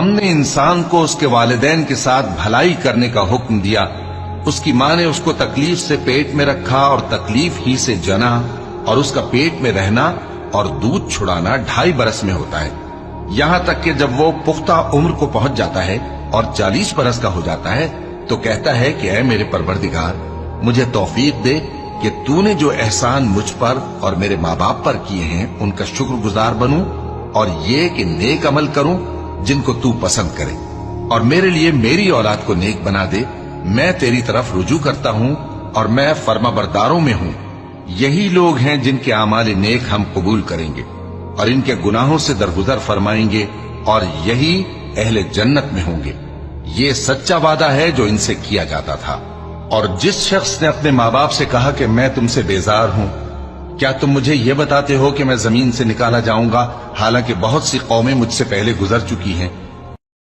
ہم نے انسان کو اس کے والدین کے ساتھ بھلائی کرنے کا حکم دیا، اس کی ماں نے اس کو تکلیف سے پیٹ میں رکھا اور تکلیف ہی سے جنا، اور اس کا پیٹ میں رہنا اور دودھ چھڑانا 2.5 برس میں ہوتا ہے، یہاں تک کہ جب وہ پختہ عمر کو پہنچ جاتا ہے اور 40 برس کا ہو جاتا ہے تو کہتا ہے کہ اے میرے پروردگار، مجھے توفیق دے کہ تو نے جو احسان مجھ پر اور میرے ماں باپ پر کیے ہیں ان کا شکر گزار بنوں، اور یہ کہ نیک عمل کروں جن کو تو پسند کرے، اور میرے لیے میری اولاد کو نیک بنا دے، میں تیری طرف رجوع کرتا ہوں اور میں فرما برداروں میں ہوں۔ یہی لوگ ہیں جن کے اعمال نیک ہم قبول کریں گے اور ان کے گناہوں سے درگزر فرمائیں گے، اور یہی اہل جنت میں ہوں گے۔ یہ سچا وعدہ ہے جو ان سے کیا جاتا تھا۔ اور جس شخص نے اپنے ماں باپ سے کہا کہ میں تم سے بیزار ہوں، کیا تم مجھے یہ بتاتے ہو کہ میں زمین سے نکالا جاؤں گا، حالانکہ بہت سی قومیں مجھ سے پہلے گزر چکی ہیں؟